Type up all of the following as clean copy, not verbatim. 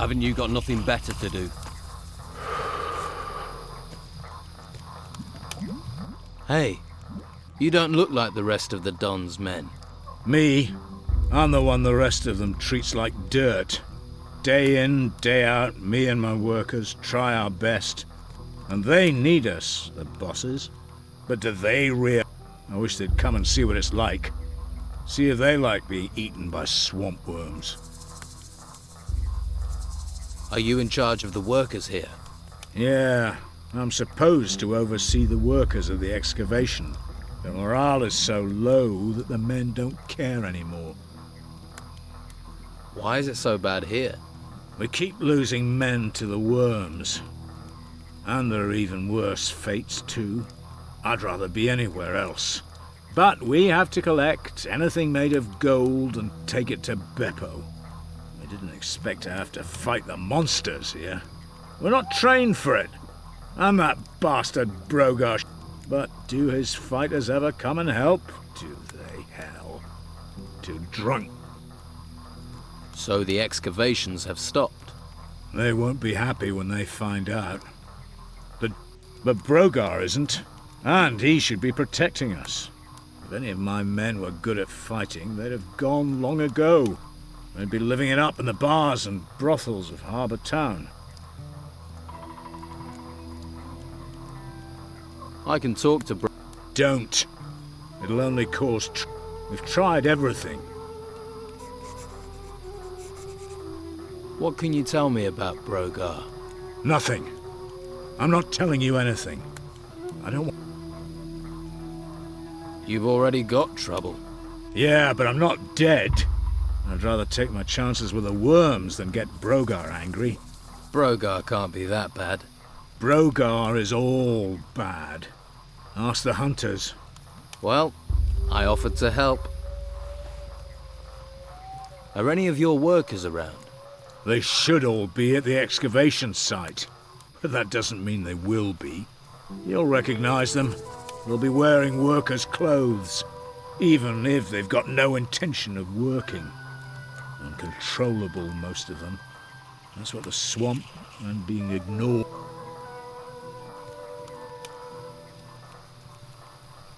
Haven't you got nothing better to do? Hey, you don't look like the rest of the Don's men. Me? I'm the one the rest of them treats like dirt. Day in, day out, me and my workers try our best. And they need us, the bosses. But do they realize? I wish they'd come and see what it's like. See if they like being eaten by swamp worms. Are you in charge of the workers here? Yeah, I'm supposed to oversee the workers of the excavation. The morale is so low that the men don't care anymore. Why is it so bad here? We keep losing men to the worms. And there are even worse fates, too. I'd rather be anywhere else. But we have to collect anything made of gold and take it to Beppo. I didn't expect to have to fight the monsters here. We're not trained for it. And that bastard Brogar. But do his fighters ever come and help? Do they, hell? Too drunk. So the excavations have stopped? They won't be happy when they find out. But Brogar isn't. And he should be protecting us. If any of my men were good at fighting, they'd have gone long ago. They'd be living it up in the bars and brothels of Harbour Town. I can talk to Don't. It'll only cause We've tried everything. What can you tell me about Brogar? Nothing. I'm not telling you anything. I don't want... You've already got trouble. Yeah, but I'm not dead. I'd rather take my chances with the worms than get Brogar angry. Brogar can't be that bad. Brogar is all bad. Ask the hunters. Well, I offered to help. Are any of your workers around? They should all be at the excavation site. But that doesn't mean they will be. You'll recognize them. They'll be wearing workers' clothes, even if they've got no intention of working. Uncontrollable, most of them. That's what the swamp and being ignored.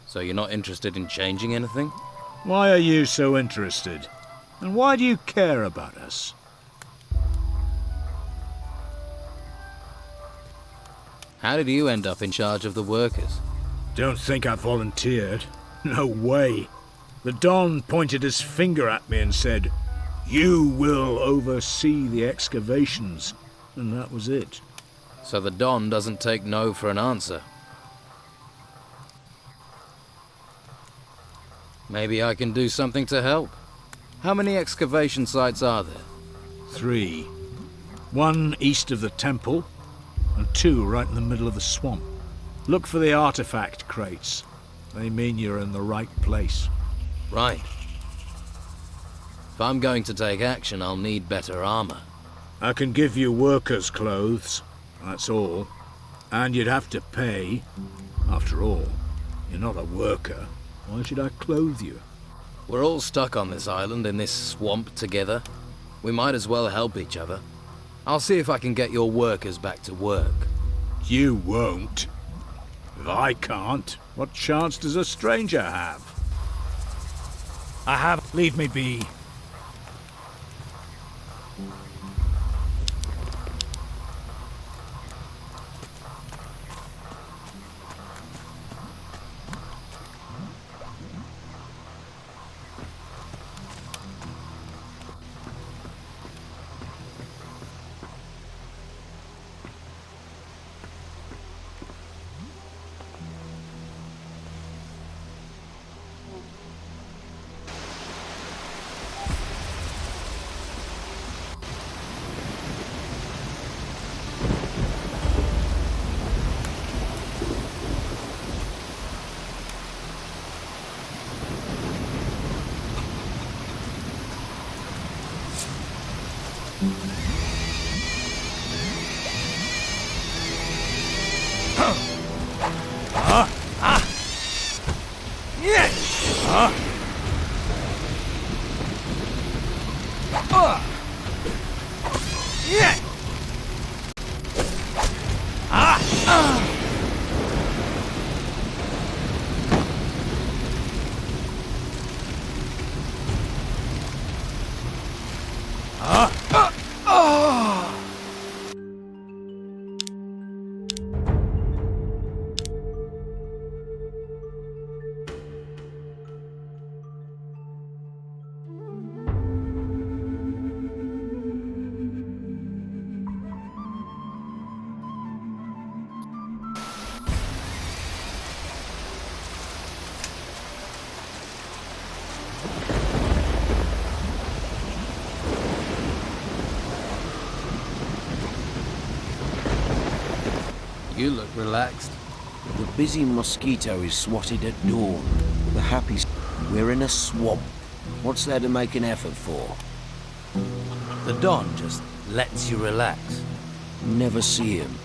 So you're not interested in changing anything? Why are you so interested? And why do you care about us? How did you end up in charge of the workers? Don't think I volunteered. No way. The Don pointed his finger at me and said, "You will oversee the excavations." And that was it. So the Don doesn't take no for an answer. Maybe I can do something to help. How many excavation sites are there? 3. 1 east of the temple, and 2 right in the middle of the swamp. Look for the artifact crates. They mean you're in the right place. Right. If I'm going to take action, I'll need better armor. I can give you workers' clothes, that's all. And you'd have to pay. After all, you're not a worker. Why should I clothe you? We're all stuck on this island in this swamp together. We might as well help each other. I'll see if I can get your workers back to work. You won't. If I can't, what chance does a stranger have? I have. Leave me be. You look relaxed. The busy mosquito is swatted at dawn. The happy... We're in a swamp. What's there to make an effort for? The Don just lets you relax. Never see him.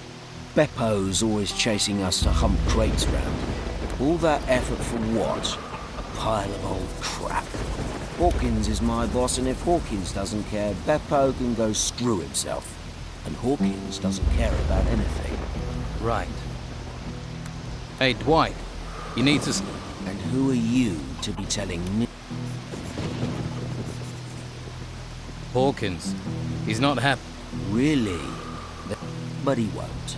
Beppo's always chasing us to hump crates round. All that effort for what? A pile of old crap. Hawkins is my boss, and if Hawkins doesn't care, Beppo can go screw himself. And Hawkins doesn't care about anything. Right. Hey, Dwight. You need to... And who are you to be telling me? Hawkins. He's not happy. Really? But he won't.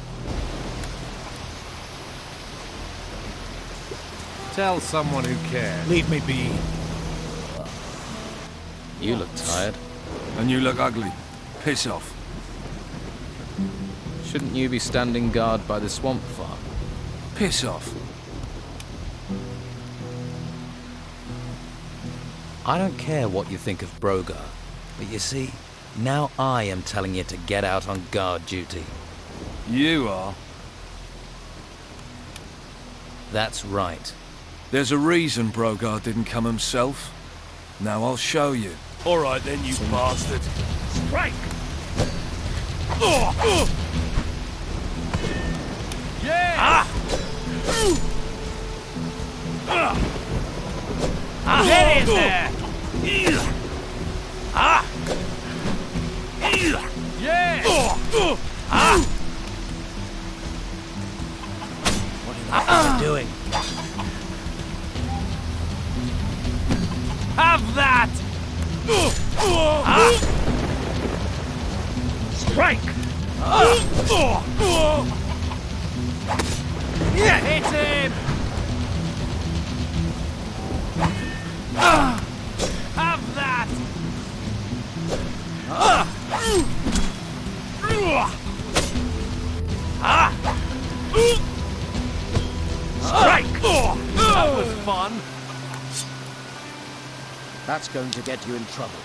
Tell someone who cares. Leave me be. You look tired. And you look ugly. Piss off. Shouldn't you be standing guard by the swamp farm? Piss off. I don't care what you think of Brogar, but you see, now I am telling you to get out on guard duty. You are. That's right. There's a reason Brogar didn't come himself. Now I'll show you. All right then, you bastard. Strike! Yeah! Get in there! Yeah! What in the hell are you doing? Have that! Strike! Hit him! Have that! Strike! That was fun! That's going to get you in trouble.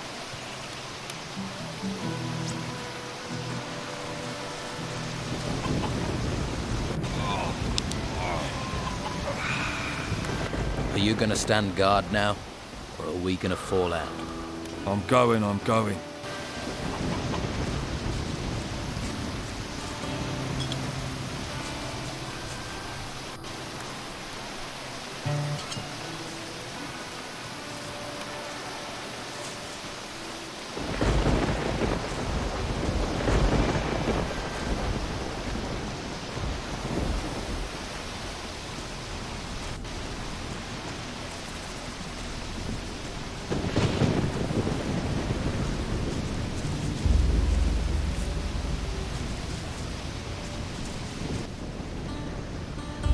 Are you gonna stand guard now? Or are we gonna fall out? I'm going.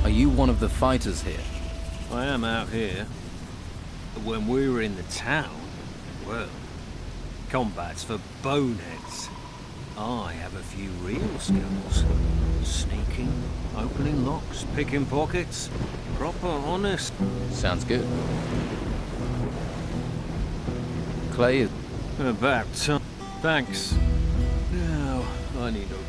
Are you one of the fighters here? I am out here. But when we were in the town, well, combat's for boneheads. I have a few real skills. Sneaking, opening locks, picking pockets. Proper honest. Sounds good. Clay is... About time. Thanks. Now, I need a...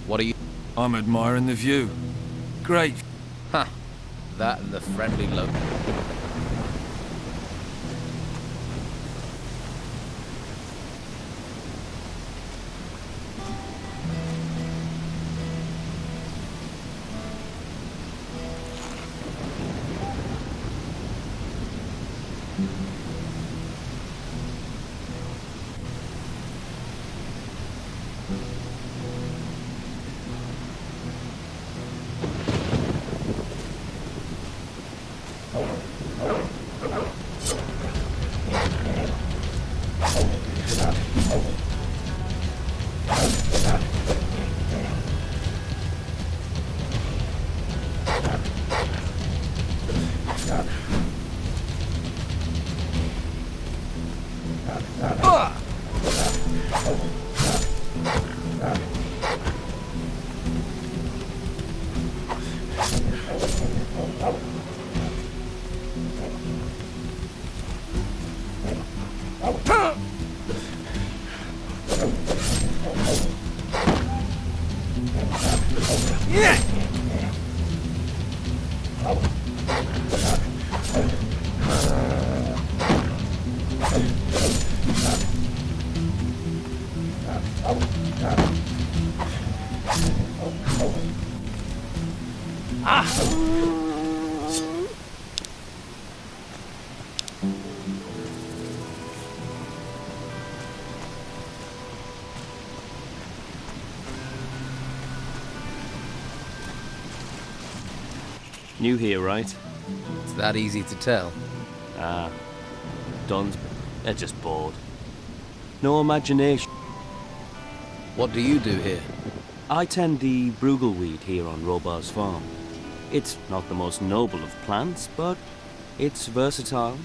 What are you... I'm admiring the view. Great. Ha! That and the friendly look. New here, right? It's that easy to tell. Ah, Don's... They're just bored. No imagination. What do you do here? I tend the bruggelweed here on Robar's farm. It's not the most noble of plants, but it's versatile.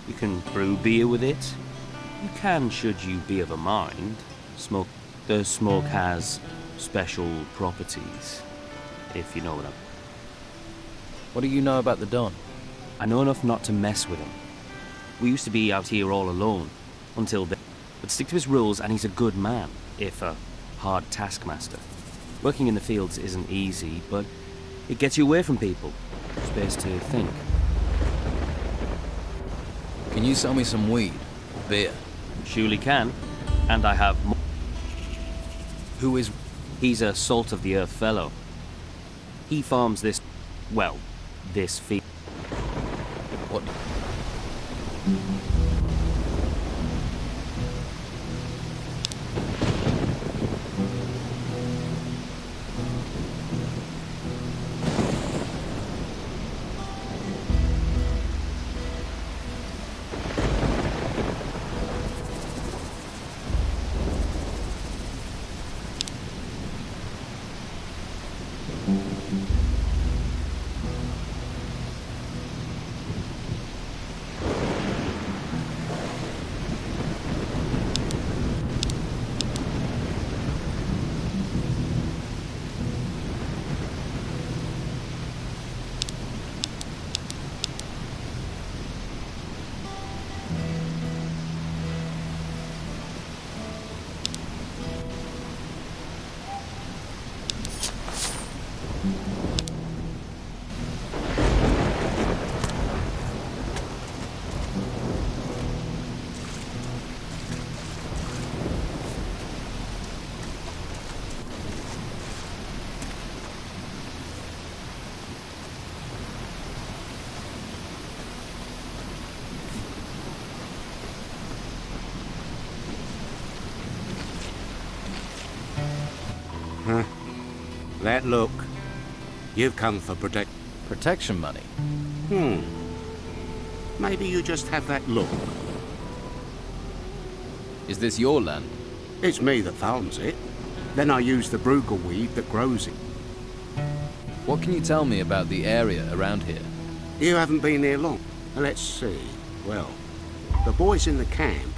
You can brew beer with it. You can, should you be of a mind, smoke. The smoke has special properties, if you know what I'm... What do you know about the Don? I know enough not to mess with him. We used to be out here all alone, until then. But stick to his rules and he's a good man, if a hard taskmaster. Working in the fields isn't easy, but it gets you away from people. Space to think. Can you sell me some weed? Beer? Surely can. And I have more. Who is... He's a salt-of-the-earth fellow. He farms this... well, this field. What? Huh? That look. You've come for Protection money? Maybe you just have that look. Is this your land? It's me that farms it. Then I use the bruggelweed that grows it. What can you tell me about the area around here? You haven't been here long. Let's see. Well, the boys in the camp,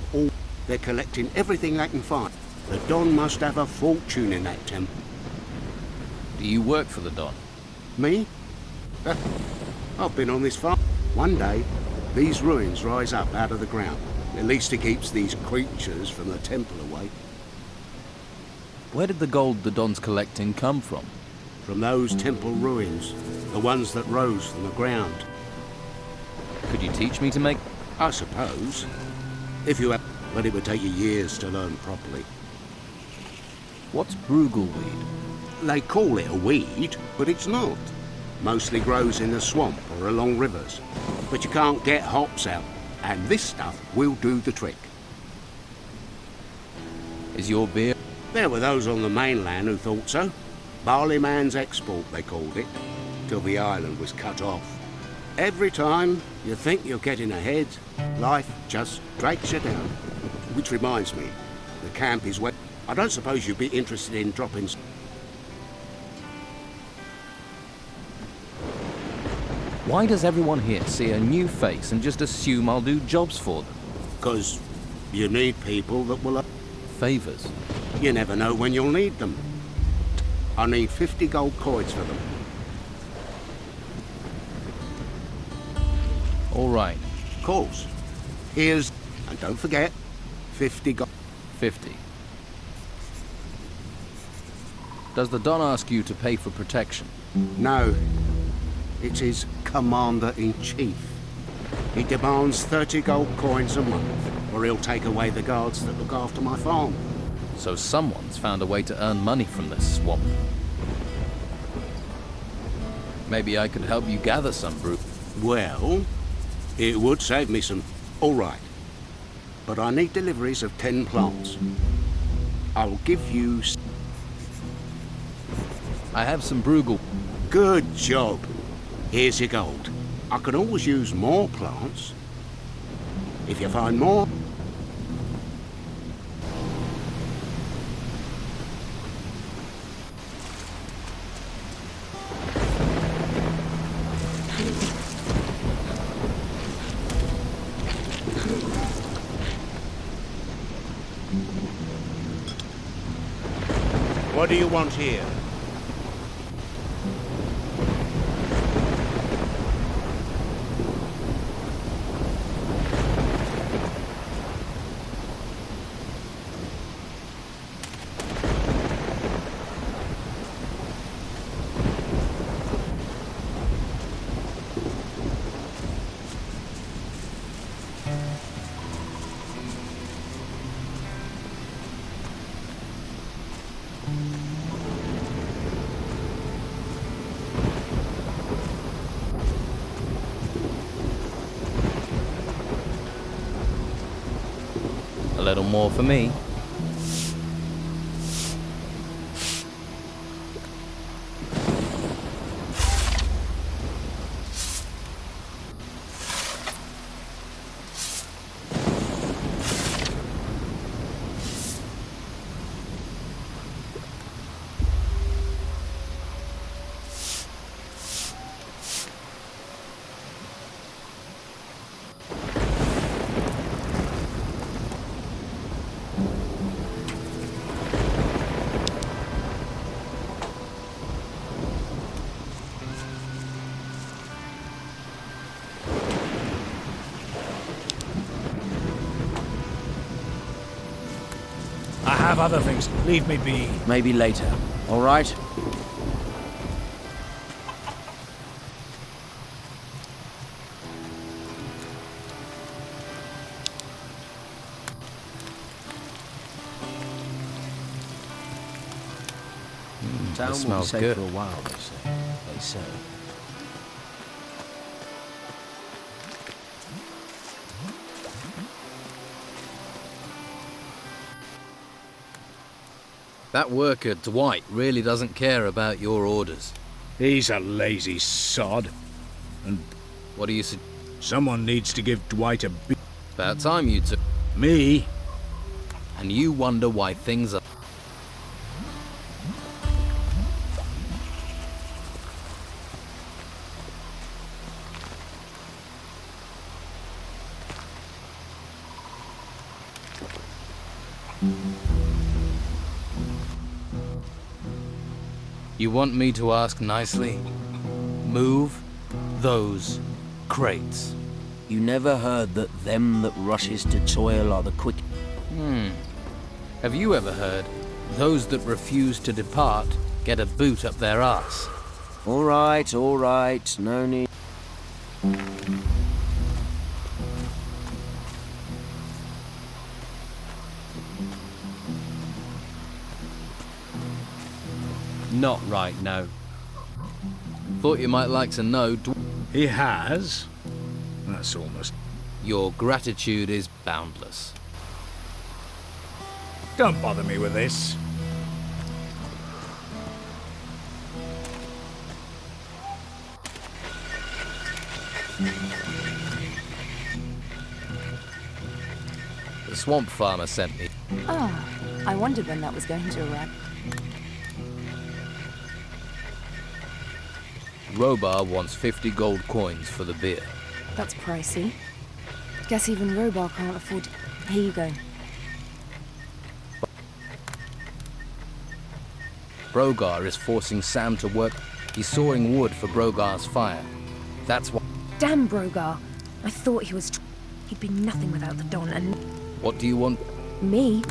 they're collecting everything they can find. The Don must have a fortune in that temple. Do you work for the Don? Me? I've been on this farm. One day, these ruins rise up out of the ground. At least it keeps these creatures from the temple away. Where did the gold the Don's collecting come from? From those temple ruins, the ones that rose from the ground. Could you teach me to make... I suppose. If you have... But it would take you years to learn properly. What's bruggelweed? They call it a weed, but it's not. Mostly grows in the swamp or along rivers. But you can't get hops out, and this stuff will do the trick. Is your beer... There were those on the mainland who thought so. Barleyman's export, they called it, till the island was cut off. Every time you think you're getting ahead, life just drags you down. Which reminds me, the camp is where... I don't suppose you'd be interested in dropping... Why does everyone here see a new face and just assume I'll do jobs for them? Because you need people that will... Favors? You never know when you'll need them. I need 50 gold coins for them. All right, Of course. Here's... And don't forget, 50 gold... 50. Does the Don ask you to pay for protection? No. It's his Commander-in-Chief. He demands 30 gold coins a month, or he'll take away the guards that look after my farm. So someone's found a way to earn money from this swamp. Maybe I could help you gather some, Brew. Well, it would save me some... All right. But I need deliveries of 10 plants. I'll give you... I have some Bruegel. Good job. Here's your gold. I can always use more plants. If you find more... What do you want here? A little more for me. I have other things. Leave me be. Maybe later, all right? Town will be smells safe good. for a while, they say. They say. That worker, Dwight, really doesn't care about your orders. He's a lazy sod. And What do you say? someone needs to give Dwight a beat. About time you took. Me? And you wonder why things are... You want me to ask nicely? Move those crates. You never heard that them that rushes to toil are the quick... Have you ever heard those that refuse to depart get a boot up their arse? All right, no need... Not right now. Thought you might like to know He has? That's almost... your gratitude is boundless. Don't bother me with this. The swamp farmer sent me. Ah, I wondered when that was going to arrive. Robar wants 50 gold coins for the beer. That's pricey. Guess even Robar can't afford. Here you go. Brogar is forcing Sam to work. He's sawing wood for Brogar's fire. That's why. Damn Brogar! I thought he was. He'd be nothing without the Don, and What do you want? me.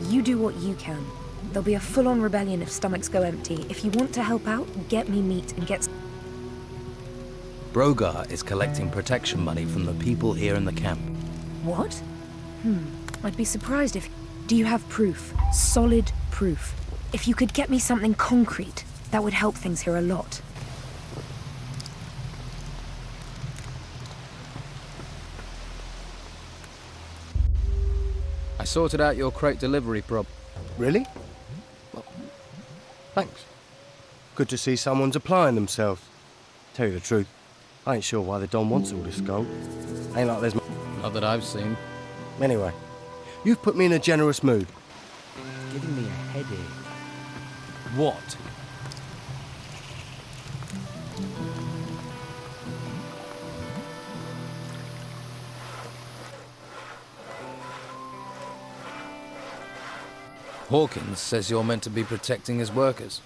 You do what you can. There'll be a full-on rebellion if stomachs go empty. If you want to help out, get me meat and get. Brogar is collecting protection money from the people here in the camp. What? I'd be surprised if. Do you have proof? Solid proof. If you could get me something concrete, that would help things here a lot. I sorted out your crate delivery prob. Really? Well, thanks. Good to see someone's applying themselves. Tell you the truth, I ain't sure why the Don wants all this gold. Ain't like there's... Not that I've seen. Anyway, you've put me in a generous mood. Giving me a headache. What? Hawkins says you're meant to be protecting his workers.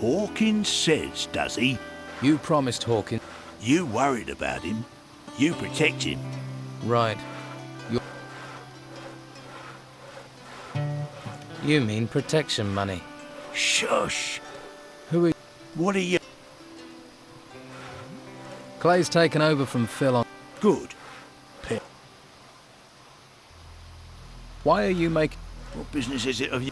Hawkins says, does he? You promised Hawkins. You worried about him. You protect him. Right. You mean protection money. Shush! Who are you? What are you... Clay's taken over from Phil on... Good. Why are you making... What business is it of you?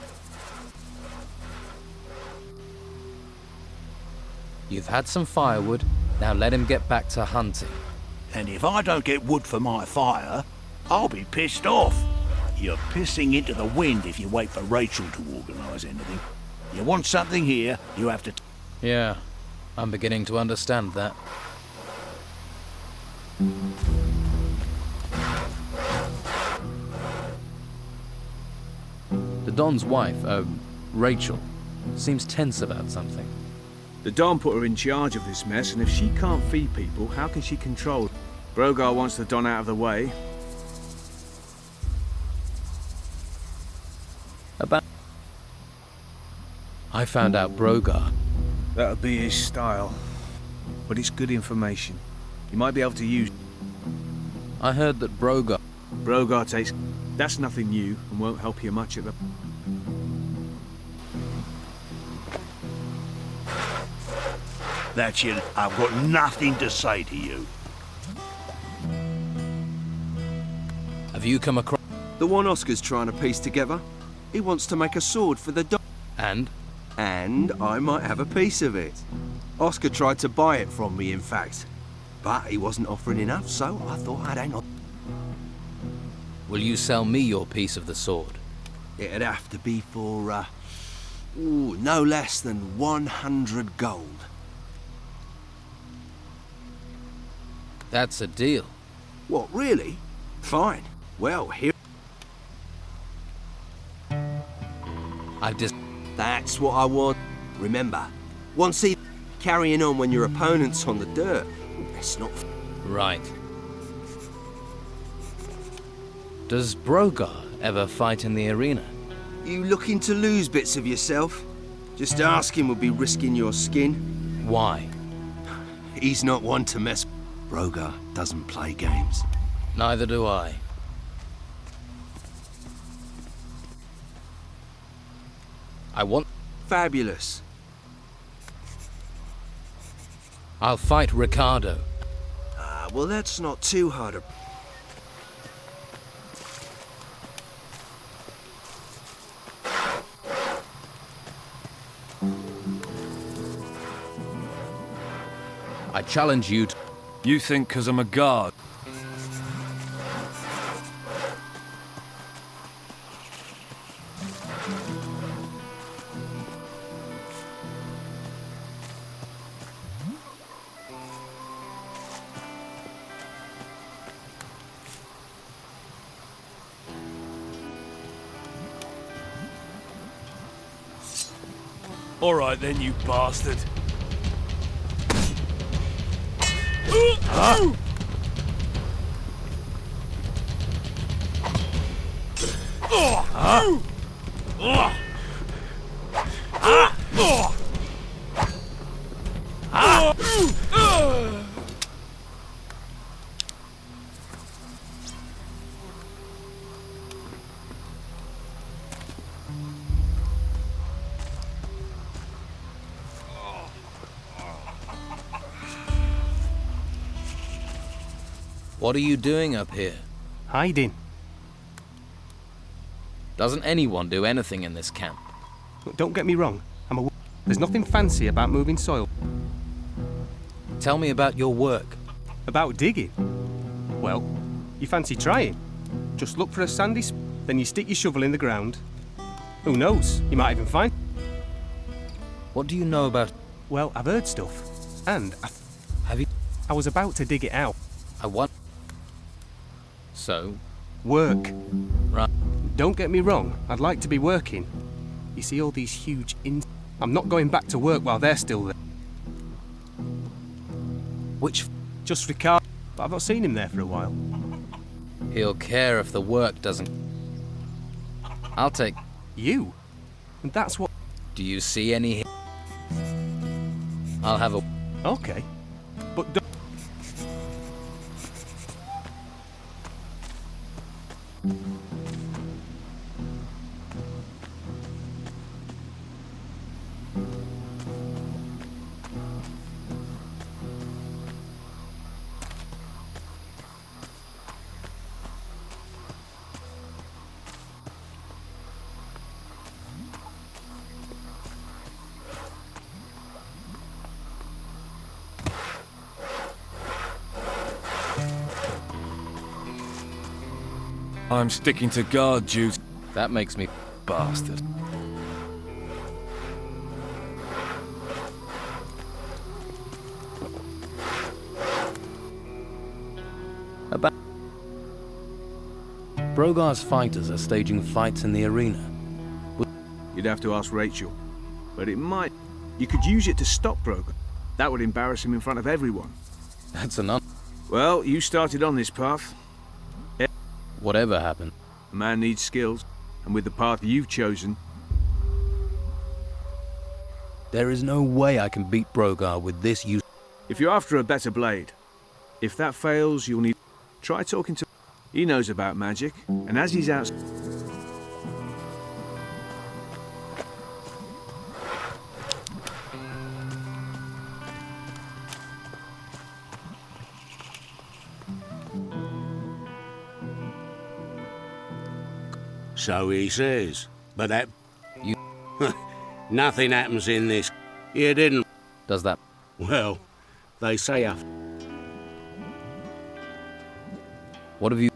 You've had some firewood, now let him get back to hunting. And if I don't get wood for my fire, I'll be pissed off. You're pissing into the wind if you wait for Rachel to organise anything. You want something here, you have to... Yeah, I'm beginning to understand that. The Don's wife, Rachel, seems tense about something. The Don put her in charge of this mess, and if she can't feed people, how can she control? Brogar wants the Don out of the way. I found out Brogar. That'll be his style. But it's good information. You might be able to use... I heard that Brogar... Brogar takes... That's nothing new, and won't help you much at the... That's it. I've got nothing to say to you. Have you come across... The one Oscar's trying to piece together. He wants to make a sword for the Don. And? And I might have a piece of it. Oscar tried to buy it from me, in fact. But he wasn't offering enough, so I thought I'd hang on. Will you sell me your piece of the sword? It'd have to be for, no less than 100 gold. That's a deal. What, really? Fine. Well, here... I've just... That's what I want. Remember, once he carrying on when your opponent's on the dirt, it's not... Right. Does Brogar ever fight in the arena? You looking to lose bits of yourself? Just asking would be risking your skin. Why? He's not one to mess... Brogar doesn't play games. Neither do I. I want... Fabulous. I'll fight Ricardo. Well, that's not too hard a... I challenge you to... You think 'cause I'm a guard? All right then, you bastard. What are you doing up here? Hiding. Doesn't anyone do anything in this camp? Don't get me wrong. There's nothing fancy about moving soil. Tell me about your work. About digging? Well, you fancy trying? Just look for a sandy then you stick your shovel in the ground. Who knows? You might even find... What do you know about... Well, I've heard stuff. And Have you... I was about to dig it out. I want... So? Work. Right. Don't get me wrong, I'd like to be working. You see all these huge I'm not going back to work while they're still there. Which... Just Ricard. But I've not seen him there for a while. He'll care if the work doesn't... I'll take... You? And that's what... Do you see any... I'll have a... Okay. But don't... I'm sticking to guard duty. That makes me... Bastard. About... Brogar's fighters are staging fights in the arena. You'd have to ask Rachel. But it might... You could use it to stop Brogar. That would embarrass him in front of everyone. That's an Well, you started on this path. Whatever happened. A man needs skills, and with the path you've chosen... There is no way I can beat Brogar with this use... If you're after a better blade, if that fails, you'll need... Try talking to... He knows about magic, and as he's out... So he says. But that... You... Nothing happens in this... You didn't... Does that... Well, they say after... What have you...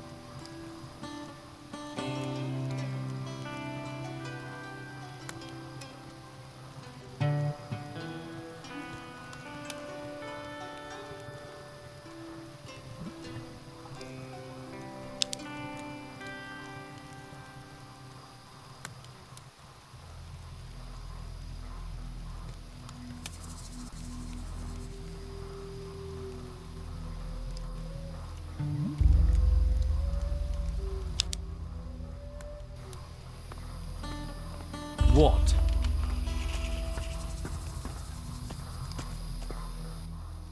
What?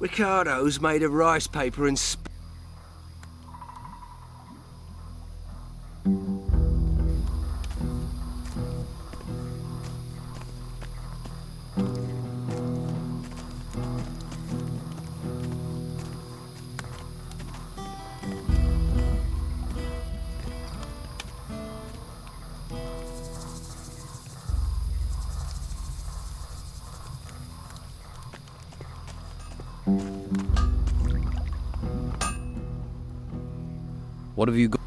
Ricardo's made of rice paper and What have you got?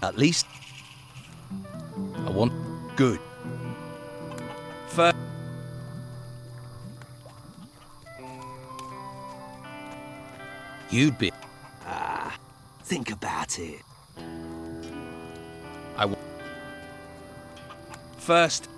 At least... I want... Good. You'd be... Think about it. First...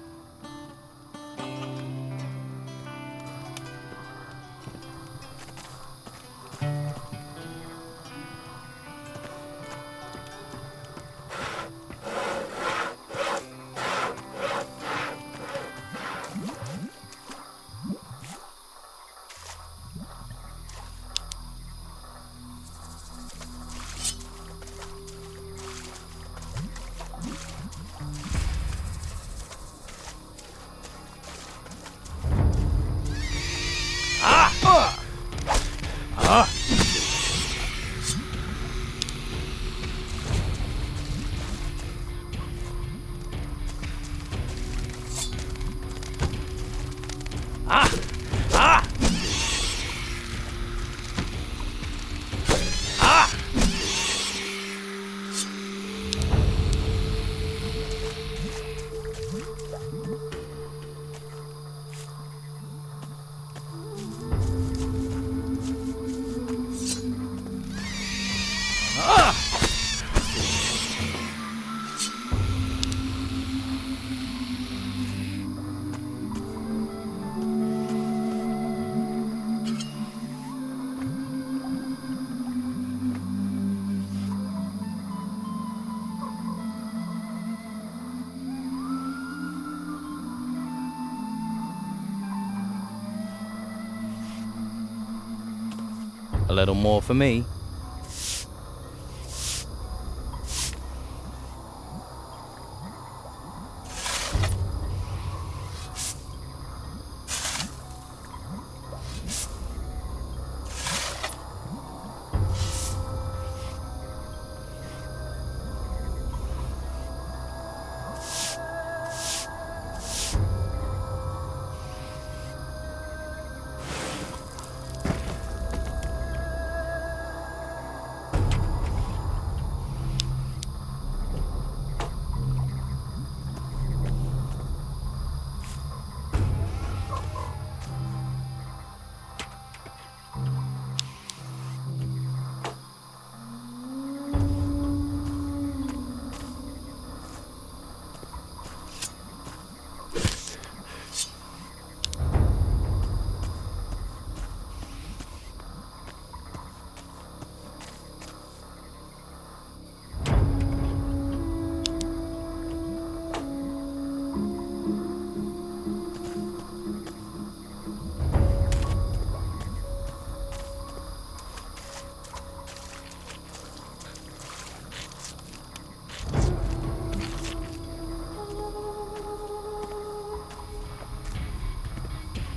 A little more for me.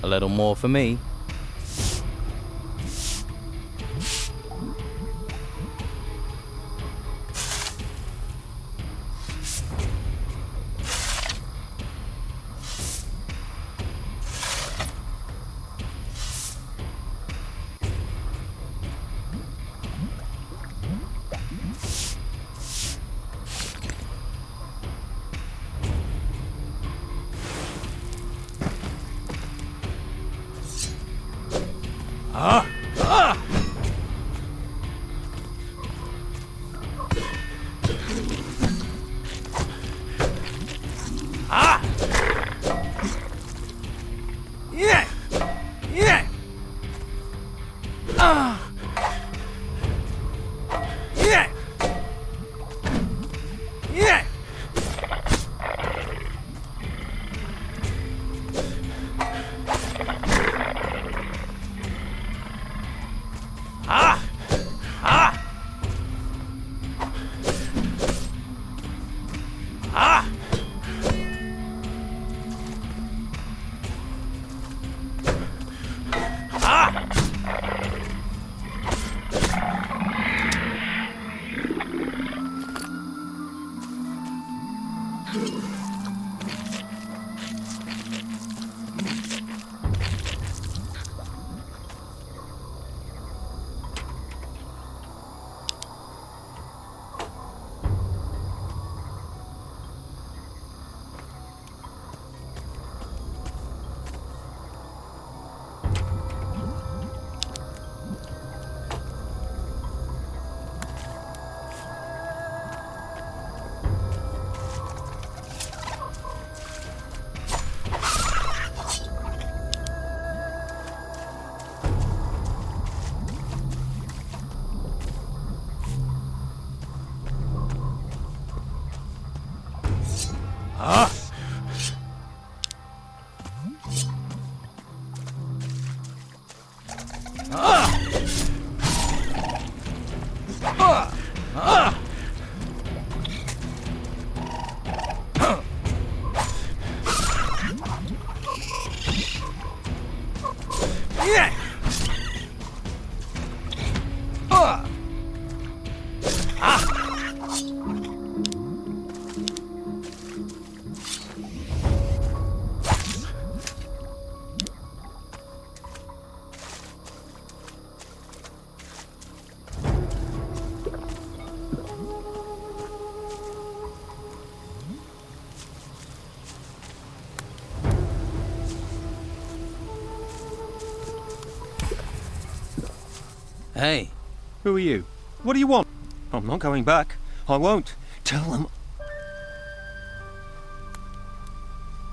A little more for me. Hey. Who are you? What do you want? I'm not going back. I won't. Tell them.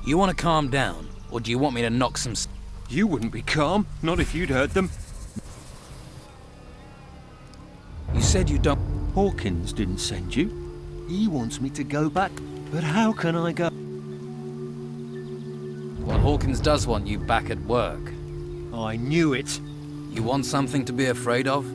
You want to calm down, or do you want me to knock some... You wouldn't be calm, not if you'd heard them. You said you don't... Hawkins didn't send you. He wants me to go back. But how can I go? Well, Hawkins does want you back at work. I knew it. You want something to be afraid of?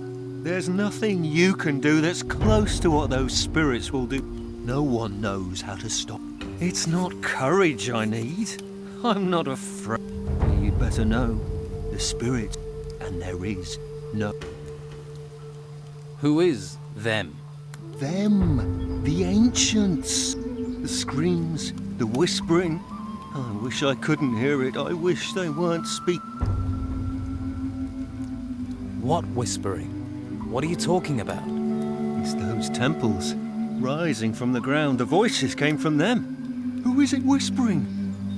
There's nothing you can do that's close to what those spirits will do. No one knows how to stop. It's not courage I need. I'm not afraid. You better know. The spirit. And there is no... Who is them? Them. The ancients. The screams. The whispering. I wish I couldn't hear it. I wish they weren't speaking. What whispering? What are you talking about? It's those temples, rising from the ground. The voices came from them. Who is it whispering?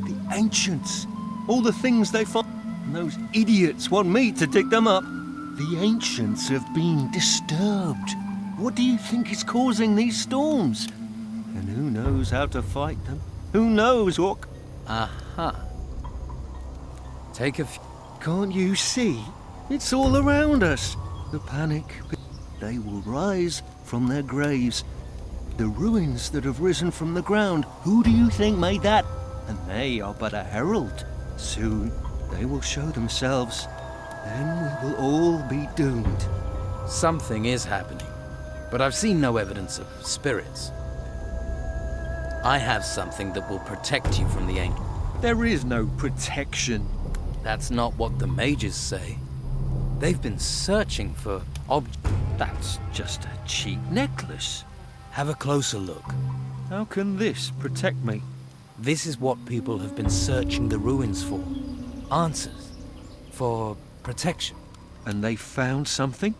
The ancients. All the things they find. And those idiots want me to dig them up. The ancients have been disturbed. What do you think is causing these storms? And who knows how to fight them? Who knows what... Aha. Take a few... Can't you see? It's all around us. The panic. They will rise from their graves. The ruins that have risen from the ground. Who do you think made that? And they are but a herald. Soon they will show themselves. Then we will all be doomed. Something is happening, but I've seen no evidence of spirits. I have something that will protect you from the angel. There is no protection. That's not what the mages say. They've been searching for That's just a cheap necklace. Have a closer look. How can this protect me? This is what people have been searching the ruins for. Answers. For protection. And they found something?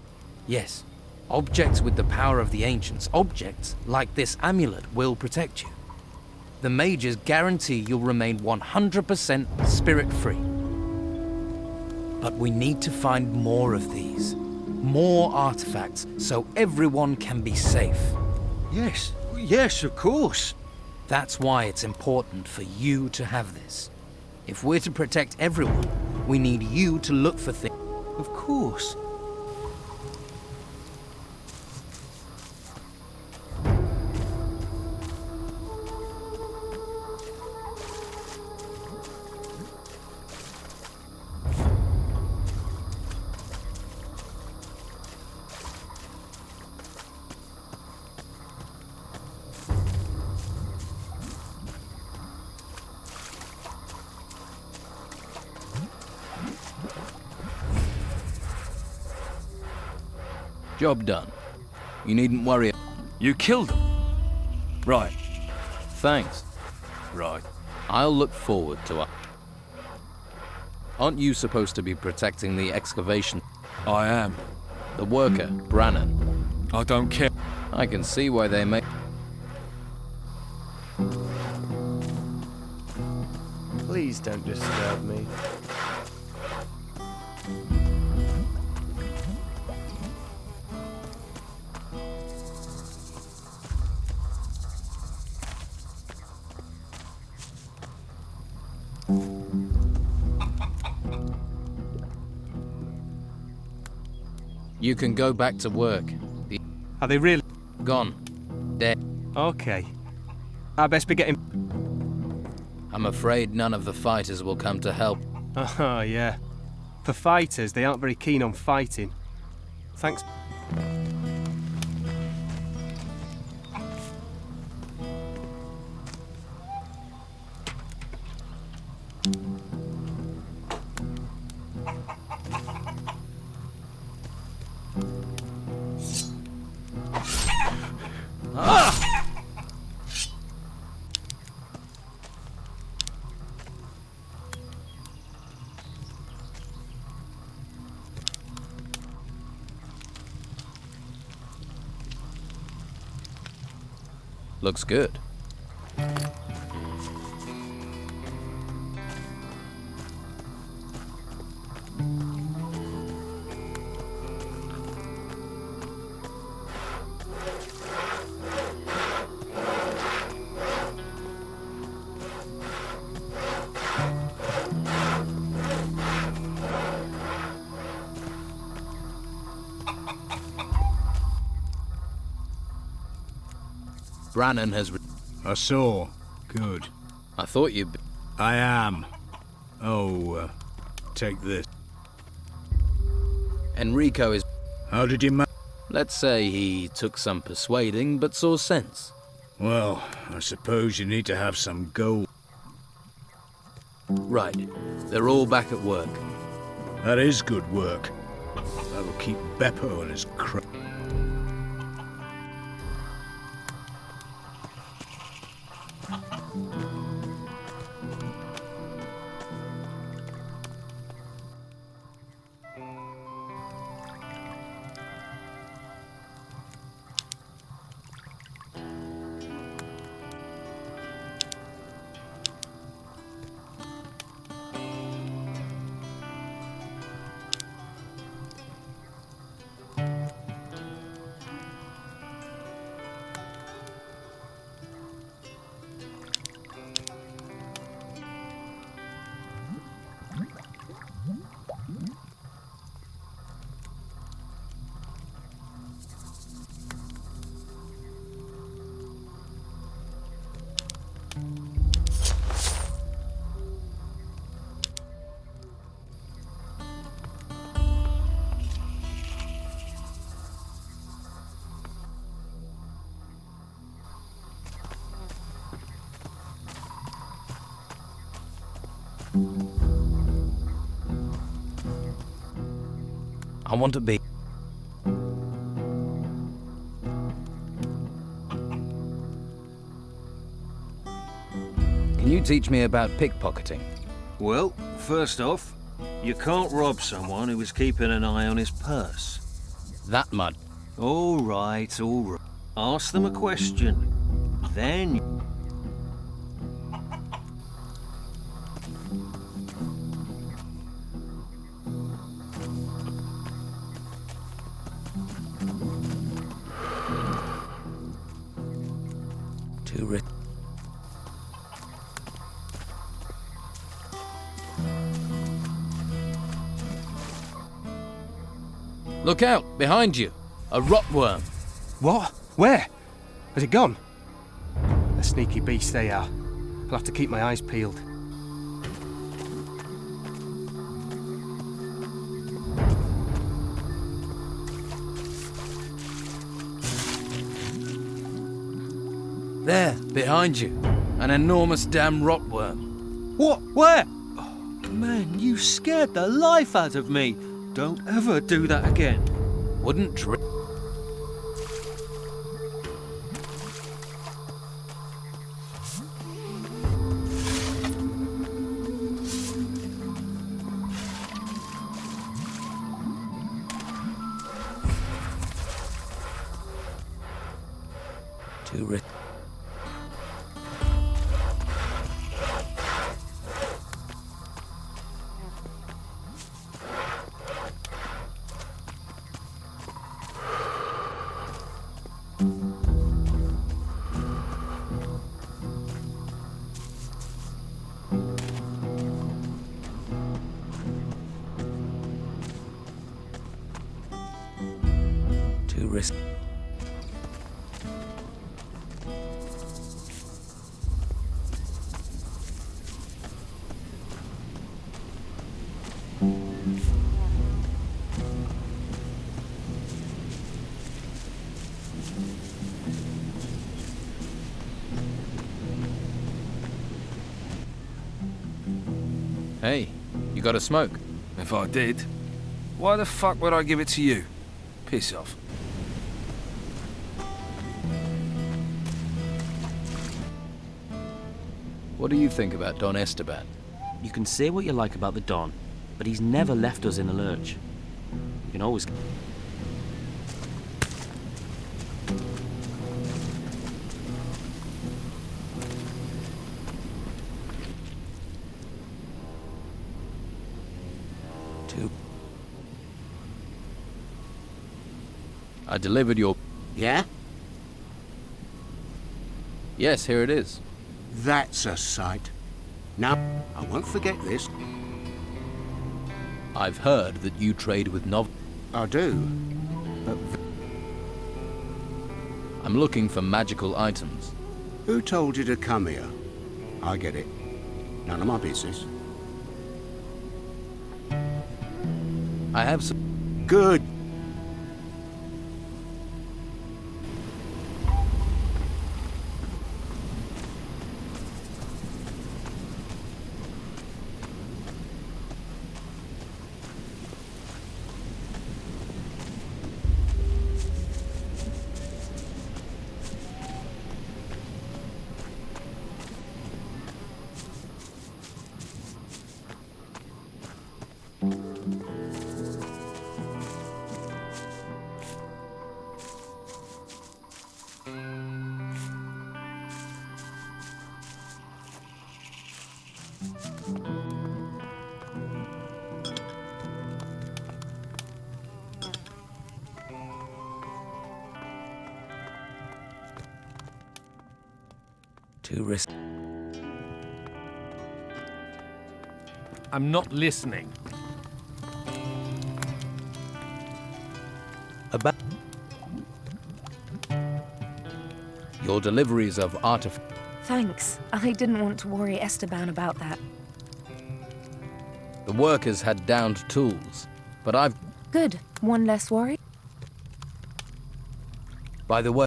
Yes. Objects with the power of the ancients. Objects like this amulet will protect you. The mages guarantee you'll remain 100% spirit-free. But we need to find more of these. More artifacts, so everyone can be safe. Yes, of course. That's why it's important for you to have this. If we're to protect everyone, we need you to look for things. Of course. Job done. You needn't worry. You killed them? Right. Thanks. Right. I'll look forward to it. Aren't you supposed to be protecting the excavation? I am. The worker, Brannan. I don't care. I can see why they make... Please don't disturb me. You can go back to work. Are they really gone? Dead. Okay. I best be getting... I'm afraid none of the fighters will come to help. Oh, yeah. For fighters, they aren't very keen on fighting. Thanks. Looks good. Brannon has... I saw. Good. I thought you'd... I am. Oh, take this. Enrico is... How did you Let's say he took some persuading, but saw sense. Well, I suppose you need to have some gold. Right. They're all back at work. That is good work. That'll keep Beppo and his I want to be... Can you teach me about pickpocketing? Well, first off, you can't rob someone who is keeping an eye on his purse. That mud. All right, all right. Ask them a question. Then... Look out! Behind you! A rotworm! What? Where? Has it gone? A sneaky beast they are. I'll have to keep my eyes peeled. There, behind you. An enormous damn rotworm. What? Where? Oh, man, you scared the life out of me. Don't ever do that again. Wouldn't dream. Too rich. Too risky. You got a smoke? If I did, why the fuck would I give it to you? Piss off. What do you think about Don Esteban? You can say what you like about the Don, but he's never left us in the lurch. You can always... I delivered your... Yeah? Yes, here it is. That's a sight. Now, I won't forget this. I've heard that you trade with I do, but I'm looking for magical items. who told you to come here? I get it. None of my business. I have some... Good. Too risky. I'm not listening. About... Your deliveries of artifacts. Thanks. I didn't want to worry Esteban about that. The workers had downed tools, but I've... Good. One less worry. By the way...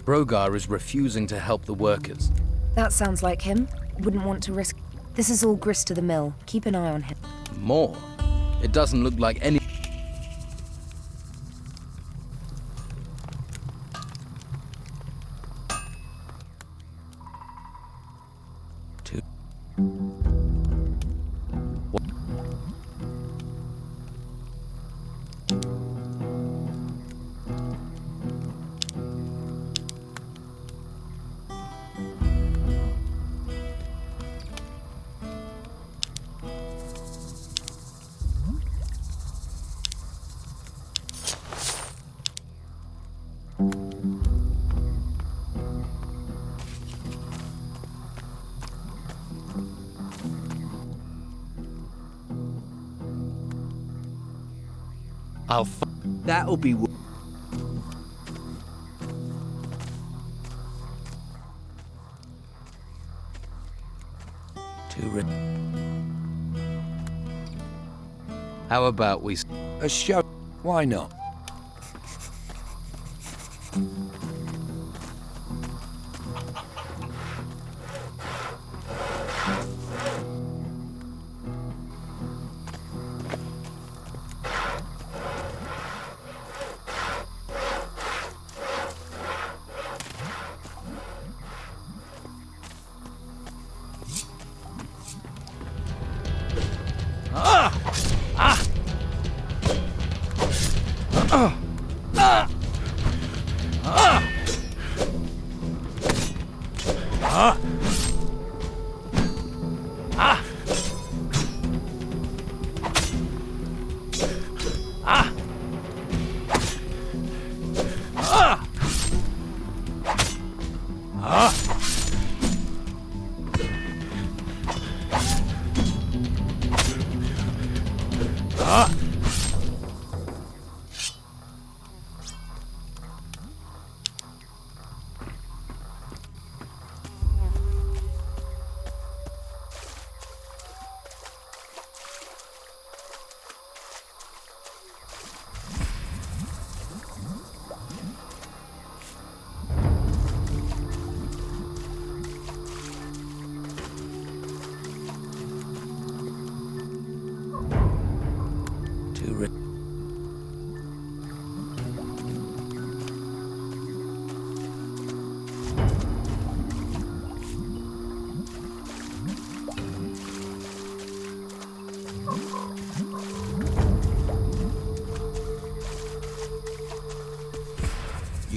Brogar is refusing to help the workers. That sounds like him. Wouldn't want to risk... This is all grist to the mill. Keep an eye on him. More? It doesn't look like any... Two... What? That'll be... How about we... A show? Why not?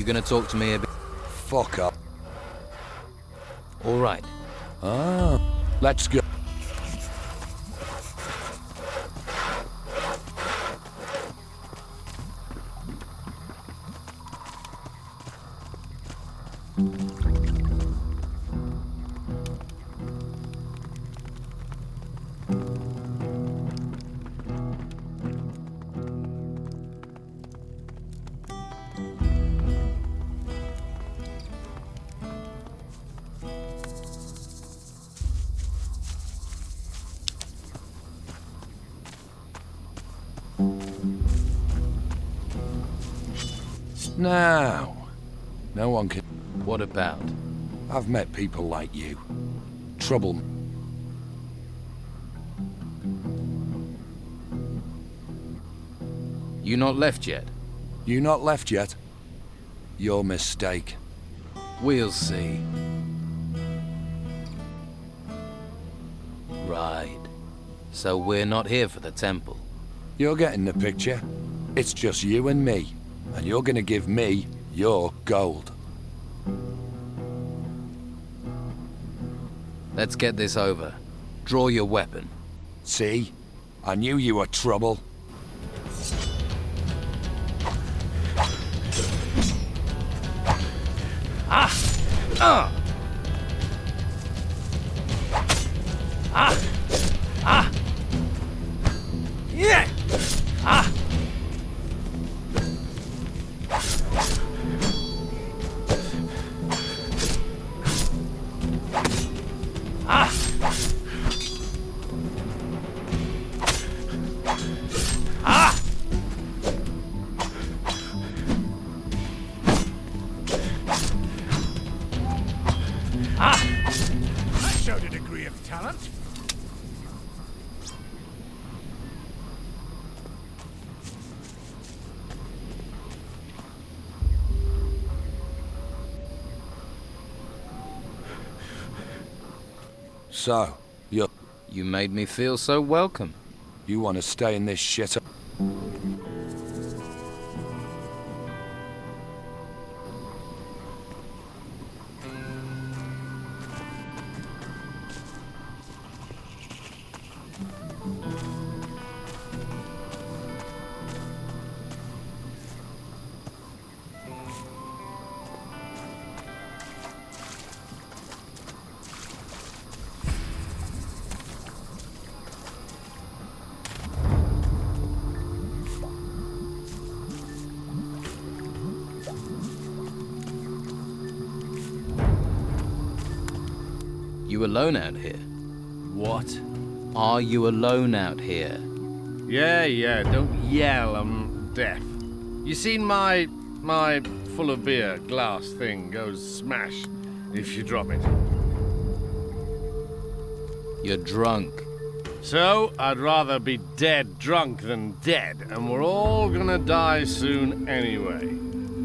gonna talk to me a bit? Fuck up. All right. Ah, let's go. Now, no one can... What about? I've met people like you. Trouble. You not left yet? You not left yet? Your mistake. We'll see. Right. So we're not here for the temple. You're getting the picture. It's just you and me. And you're gonna give me your gold. Let's get this over. Draw your weapon. See? I knew you were trouble. Yeah! That showed a degree of talent. So, You made me feel so welcome. you want to stay in this shit? You alone out here? What? Are you alone out here? Yeah, don't yell, I'm deaf. You seen my full of beer glass thing goes smash if you drop it. You're drunk. So, I'd rather be dead drunk than dead, and we're all gonna die soon anyway.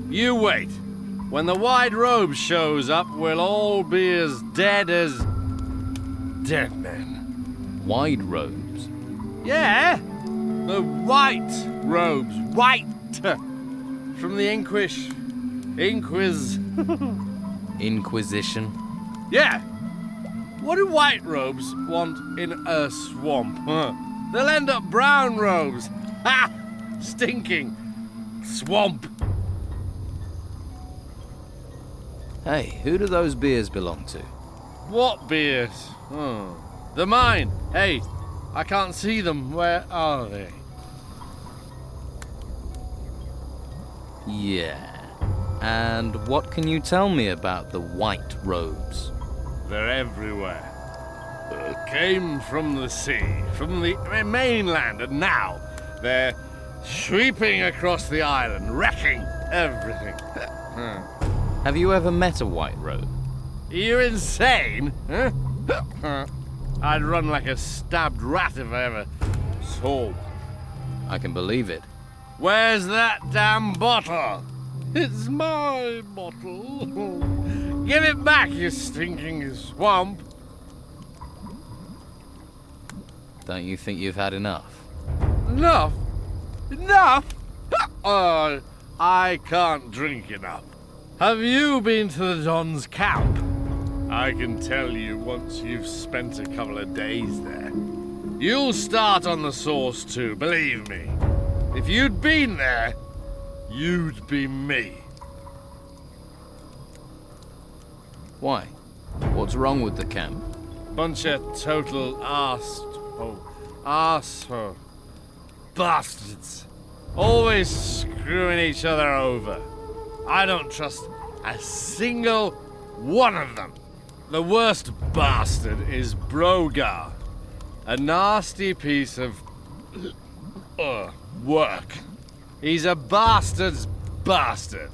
You wait. When the White Robe shows up, we'll all be as dead dead men. White robes? Yeah! The white robes. White! From the Inquisition? Yeah! What do white robes want in a swamp? Huh? They'll end up brown robes. Ha! Stinking swamp. Hey, who do those beers belong to? What beers? Oh. The mine. Hey, I can't see them. Where are they? Yeah. And what can you tell me about the white robes? They're everywhere. Came from the sea, from the mainland, and now they're sweeping across the island, wrecking everything. Have you ever met a white robe? Are you insane? Huh? I'd run like a stabbed rat if I ever saw one. I can believe it. Where's that damn bottle? It's my bottle. Give it back, you stinking swamp. Don't you think you've had enough? Enough? Enough? Oh, I can't drink enough. Have you been to the Don's camp? I can tell you once you've spent a couple of days there. You'll start on the source too, believe me. If you'd been there, you'd be me. Why? What's wrong with the camp? Bunch of total bastards. Always screwing each other over. I don't trust a single one of them. The worst bastard is Brogar. A nasty piece of work. He's a bastard's bastard.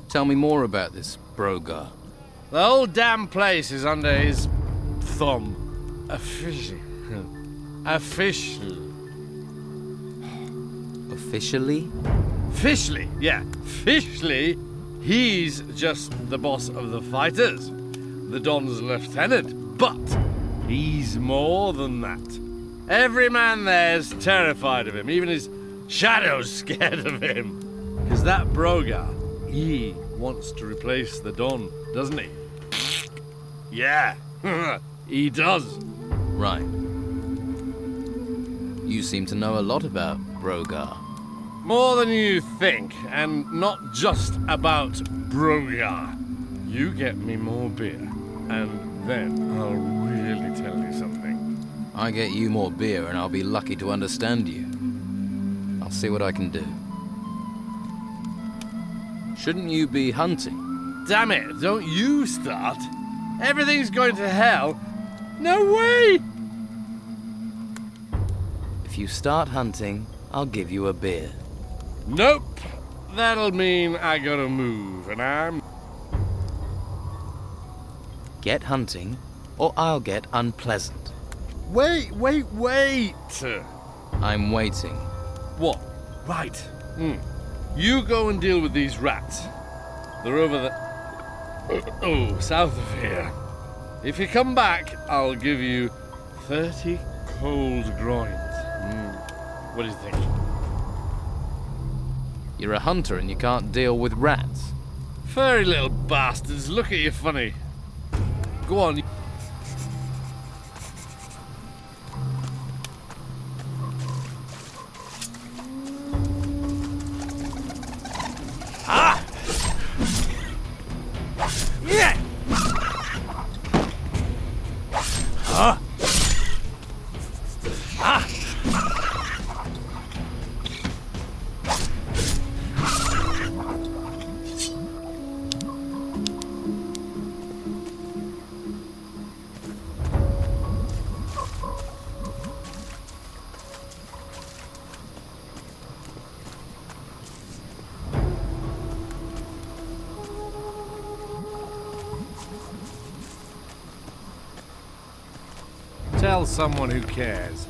Tell me more about this Brogar. The whole damn place is under his thumb. Officially. Officially? Officially, yeah. Officially, he's just the boss of the fighters. The Don's lieutenant. But he's more than that. Every man there's terrified of him. Even his shadow's scared of him. Because that Brogar, he wants to replace the Don, doesn't he? Yeah, he does. Right. You seem to know a lot about Brogar. More than you think, and not just about Brogar. You get me more beer, and then I'll really tell you something. I get you more beer and I'll be lucky to understand you. I'll see what I can do. Shouldn't you be hunting? Damn it, don't you start. Everything's going to hell. No way! If you start hunting, I'll give you a beer. Nope. That'll mean I gotta move, and I'm... Get hunting, or I'll get unpleasant. Wait! I'm waiting. What? Right. You go and deal with these rats. They're over the... south of here. If you come back, I'll give you 30 cold groins. What do you think? You're a hunter and you can't deal with rats. Furry little bastards, look at you funny. Go on. Yeah! Huh? Tell someone who cares.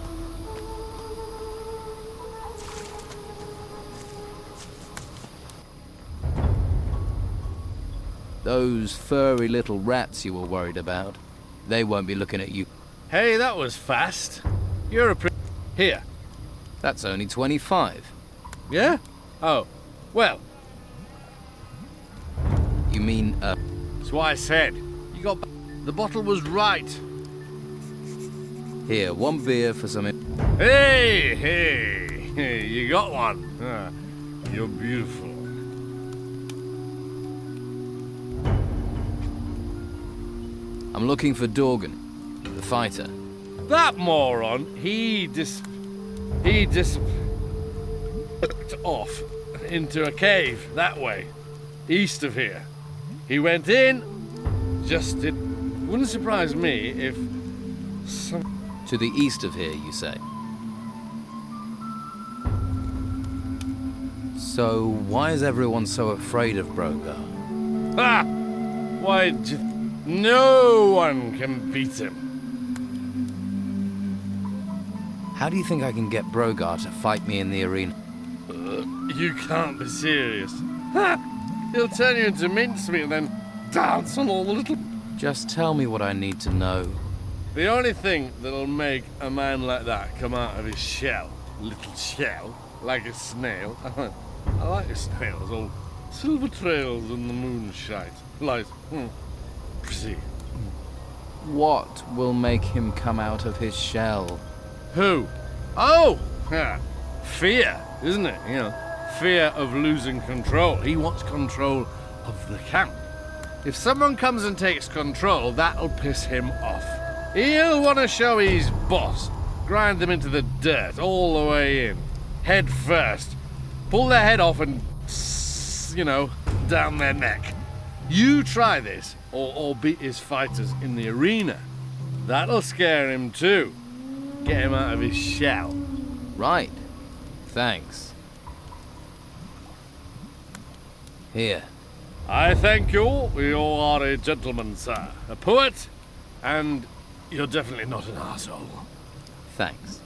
Those furry little rats you were worried about, they won't be looking at you. Hey, that was fast. You're a Here. That's only 25. Yeah? Oh, well. You mean, That's why I said. You got... The bottle was right. Here, one beer for some... Hey, you got one. You're beautiful. I'm looking for Dorgan, the fighter. That moron, he off into a cave that way, east of here. He went in, it wouldn't surprise me if some... To the east of here, you say? So, why is everyone so afraid of Brogar? Ha! Why, no one can beat him. How do you think I can get Brogar to fight me in the arena? You can't be serious. Ha! He'll turn you into mincemeat and then dance on all the little... Just tell me what I need to know. The only thing that'll make a man like that come out of his shell, little shell, like a snail. I like snails, all Silver trails in the moonshine. Light. Proceed. What will make him come out of his shell? Who? Oh! Yeah. Fear, isn't it? You know, fear of losing control. He wants control of the camp. If someone comes and takes control, that'll piss him off. He'll want to show he's boss. Grind them into the dirt all the way in. Head first. Pull their head off and, you know, down their neck. You try this, or beat his fighters in the arena. That'll scare him too. Get him out of his shell. Right. Thanks. Here. I thank you. You are a gentleman, sir. A poet, and you're definitely not an arsehole. Thanks.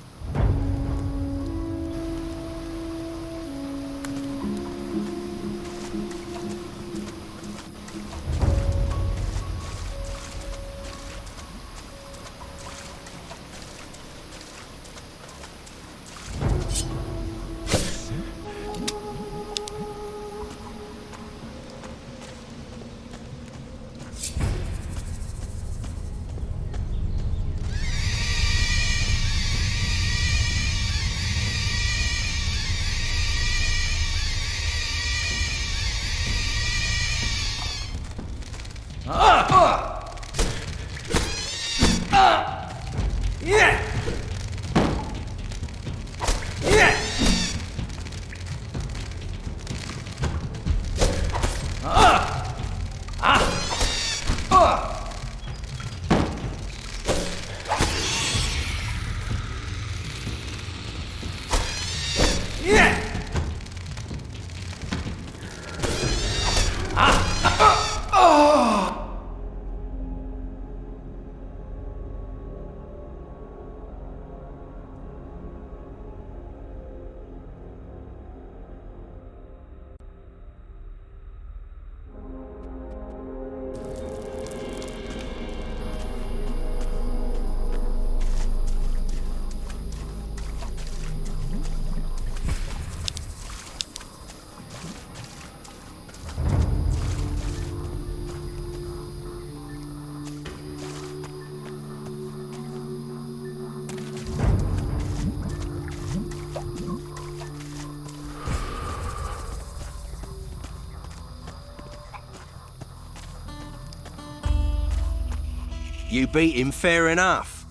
You beat him fair enough.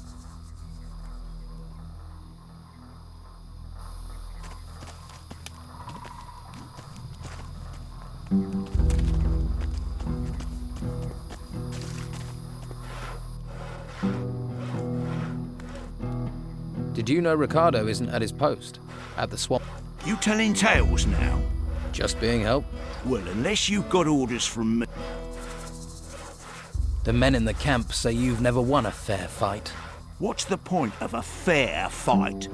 Did you know Ricardo isn't at his post? At the swamp? You telling tales now? Just being helped. Well, unless you got orders from me... The men in the camp say you've never won a fair fight. What's the point of a fair fight?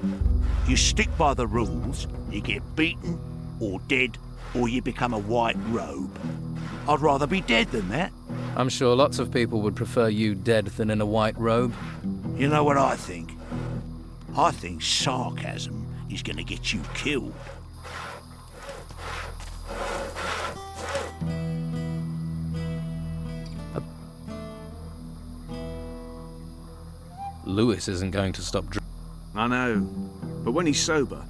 You stick by the rules, you get beaten, or dead, or you become a white robe. I'd rather be dead than that. I'm sure lots of people would prefer you dead than in a white robe. You know what I think? I think sarcasm is gonna get you killed. Lewis isn't going to stop drinking. I know, but when he's sober...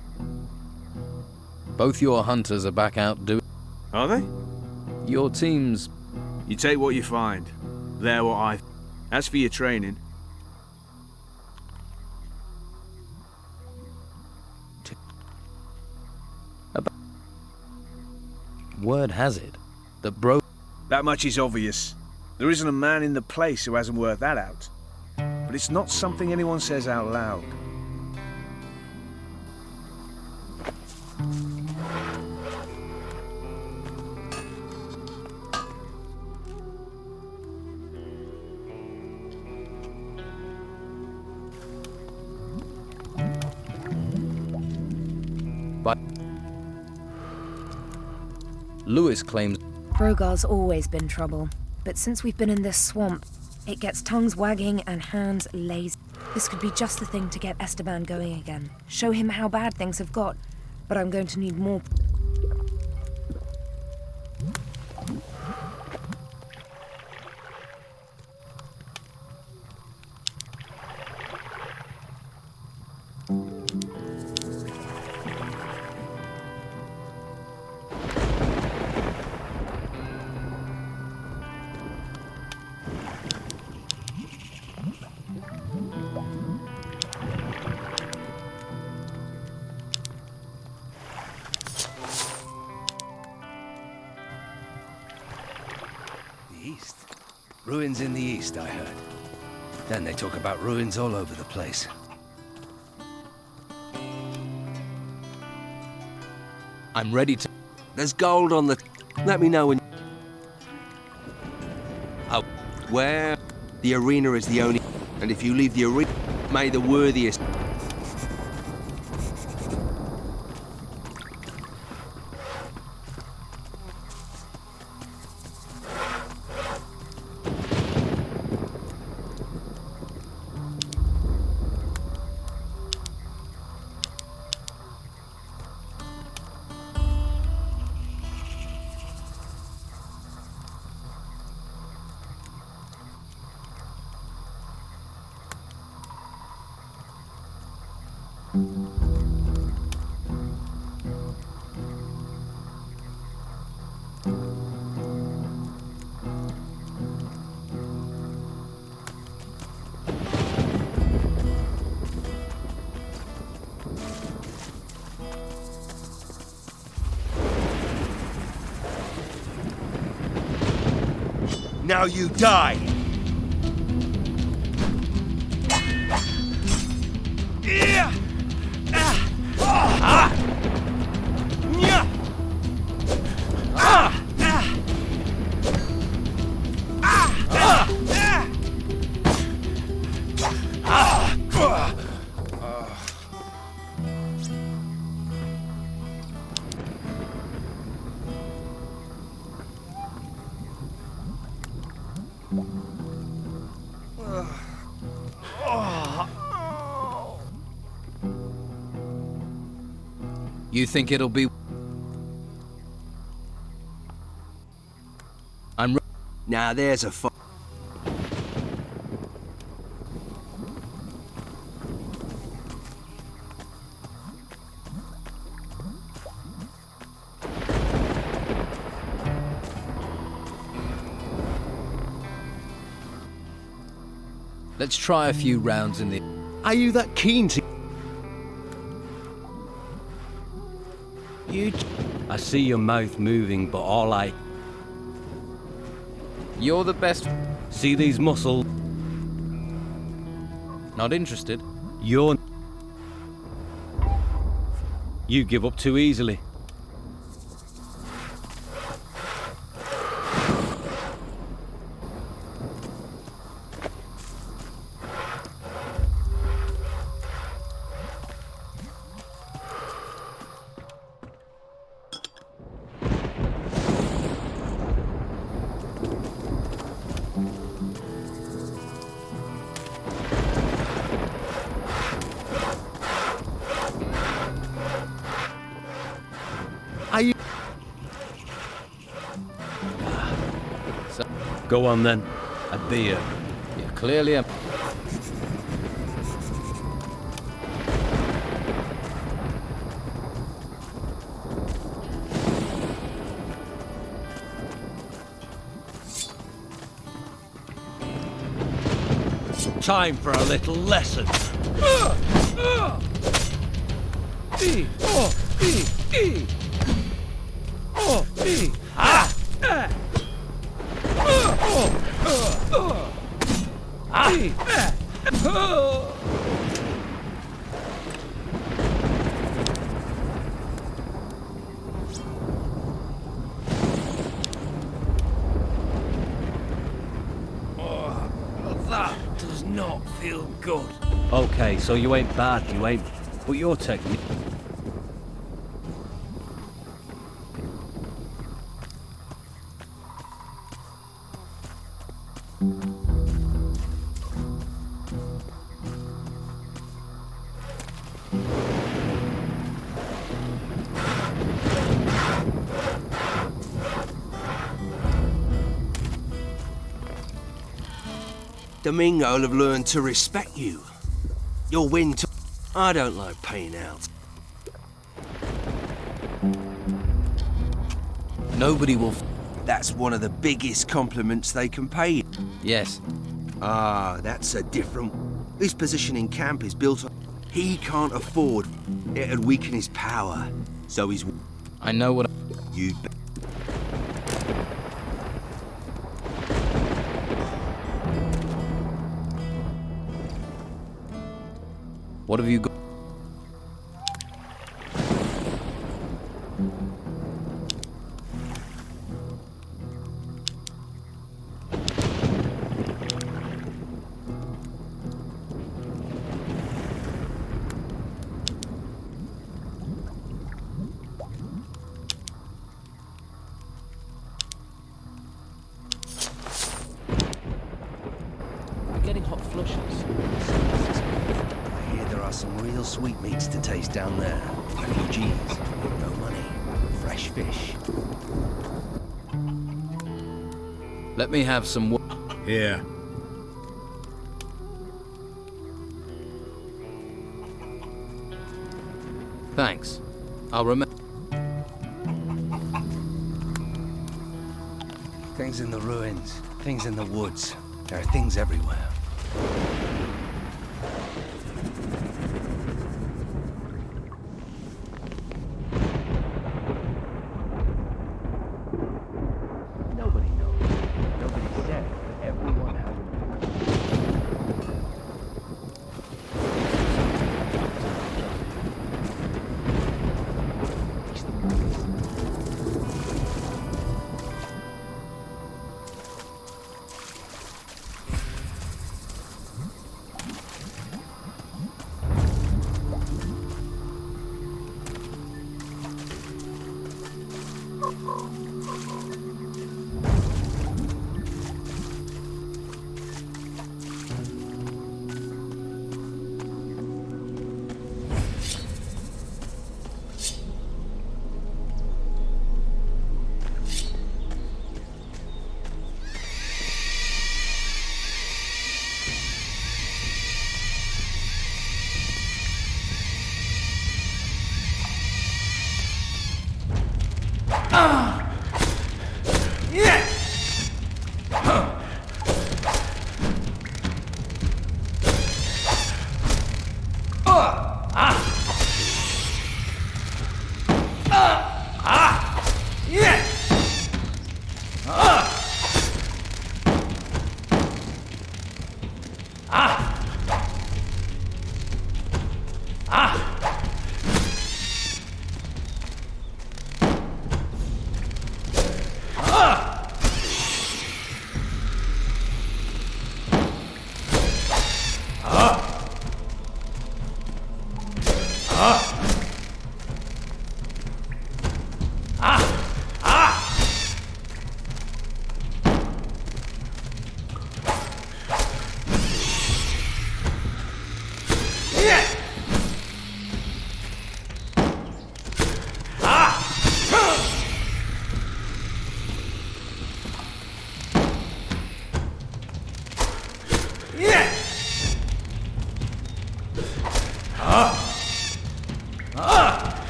Both your hunters are back out doing... Are they? Your team's... You take what you find. They're what I... As for your training... Word has it that bro... That much is obvious. There isn't a man in the place who hasn't worked that out. But it's not something anyone says out loud. But Lewis claims Brogar's always been trouble, but since we've been in this swamp, it gets tongues wagging and hands lazy. This could be just the thing to get Esteban going again. Show him how bad things have got, but I'm going to need more... Ruins in the east, I heard. Then they talk about ruins all over the place. I'm ready to... There's gold on the... Let me know when... Oh, where? The arena is the only... And if you leave the arena, may the worthiest... Now you die! You think it'll be... I'm... Now there's a fu... Let's try a few rounds in the... Are you that keen to... I see your mouth moving, but all I... You're the best... See these muscles? Not interested. You give up too easily. Go on then. A beer. You're clearly a... Time for a little lesson. That does not feel good. Okay, so you ain't bad, you ain't... But your technique... Domingo will have learned to respect you. You'll win to... I don't like paying out. Nobody will... That's one of the biggest compliments they can pay. Yes. Ah, that's a different... His position in camp is built on... He can't afford... It'd weaken his power. So he's... I know what... You... What have you got? Getting hot flushes. I hear there are some real sweetmeats to taste down there. Refugees, no money, fresh fish. Let me have some Here. Thanks. I'll remember. Things in the ruins, things in the woods. There are things everywhere. Nobody knows. Nobody said, but everyone has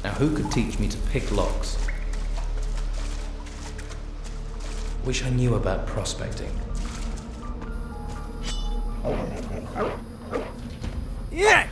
Now, who could teach me to pick locks? Wish I knew about prospecting. Yeah!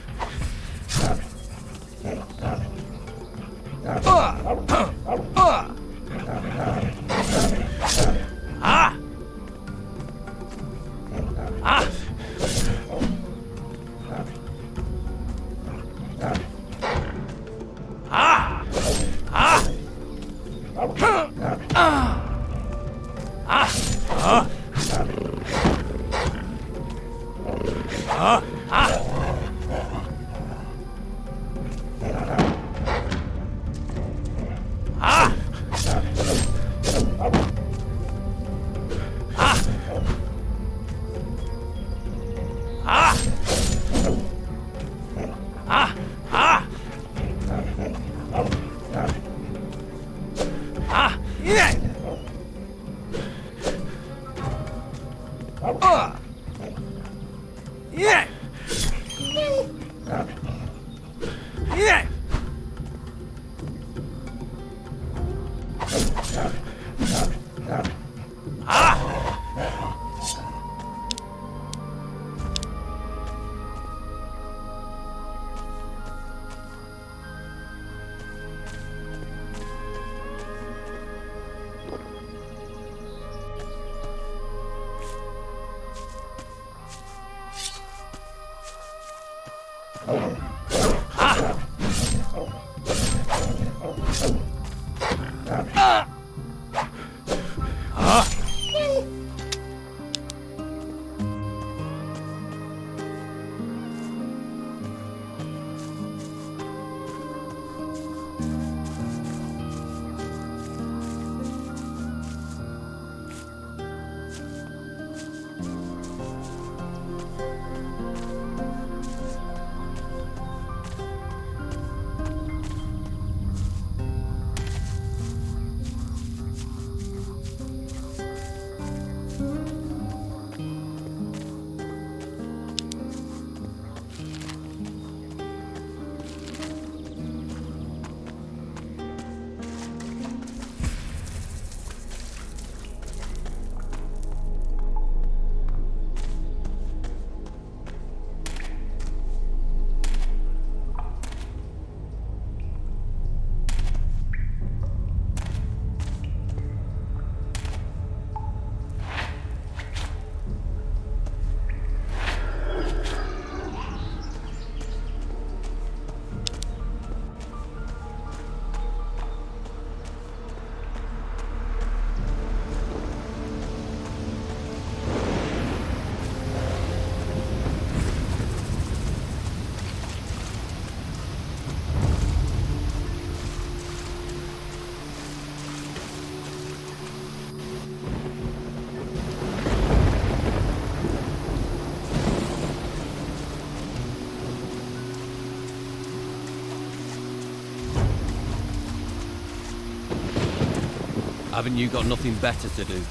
Haven't you got nothing better to do?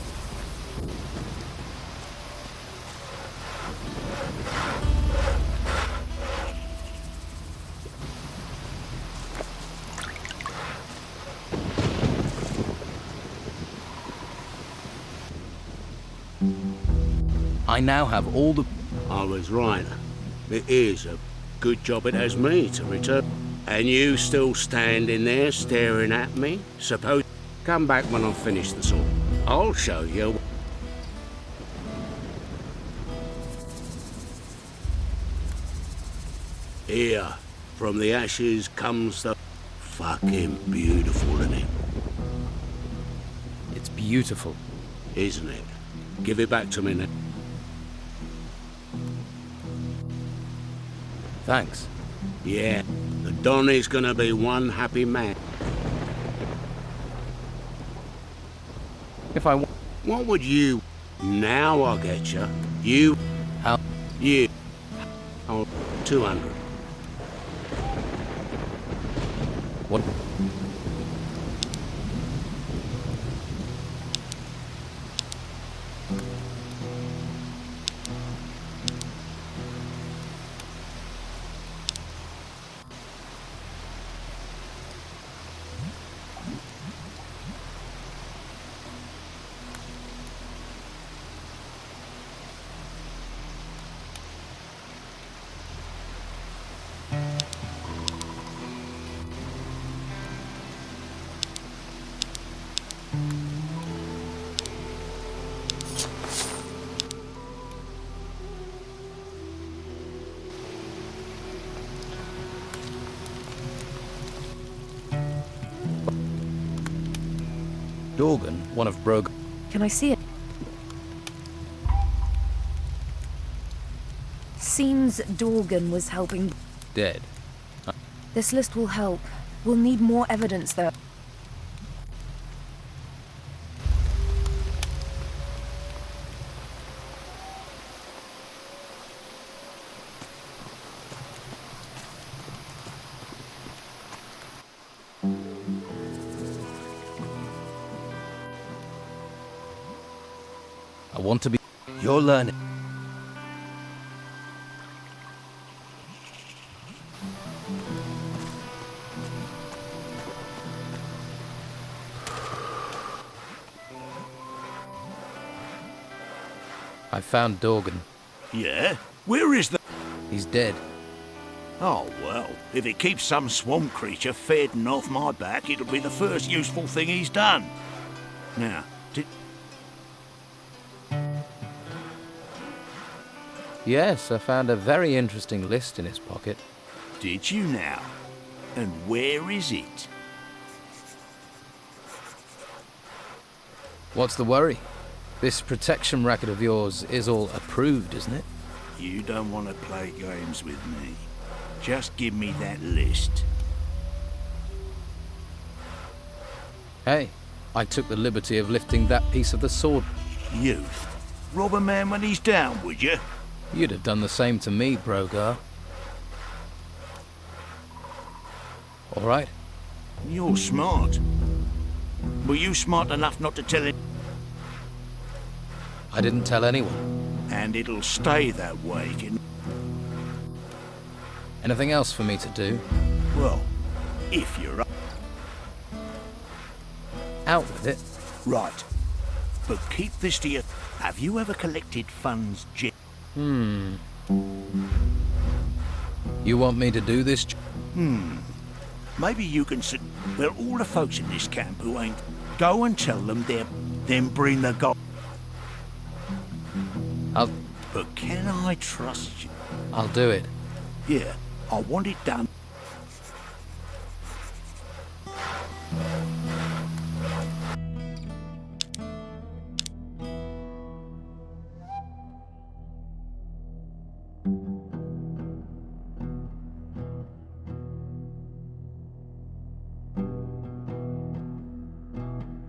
I now have all the... I was right. It is a good job it has me to return. And you still standing there staring at me? Suppose... Come back when I've finished the song. I'll show you. Here, from the ashes comes the... Fucking beautiful, isn't it? It's beautiful. Isn't it? Give it back to me now. Thanks. Yeah, the Don is gonna be one happy man. If I... What would you... Now I'll get you. You... How? You... Oh, 200. What? Dorgan, one of Brog. Can I see it? Seems Dorgan was helping. Dead. This list will help. We'll need more evidence, though. I want to be. You're learning. I found Dorgan. Yeah? Where is the... He's dead. Oh, well, if it keeps some swamp creature feeding off my back, it'll be the first useful thing he's done. Now, Yes, I found a very interesting list in his pocket. Did you now? And where is it? What's the worry? This protection racket of yours is all approved, isn't it? You don't want to play games with me. Just give me that list. Hey, I took the liberty of lifting that piece of the sword. You? Rob a man when he's down, would you? You'd have done the same to me, Brogar. All right. You're smart. Were you smart enough not to tell it? I didn't tell anyone. And it'll stay that way, Anything else for me to do? Well, if you're up. Out with it. Right. But keep this to you. Have you ever collected funds, Jim? You want me to do this? Maybe you can sit... Well, all the folks in this camp who ain't... Go and tell them then bring the gold. I'll But can I trust you? do it. Yeah, I want it done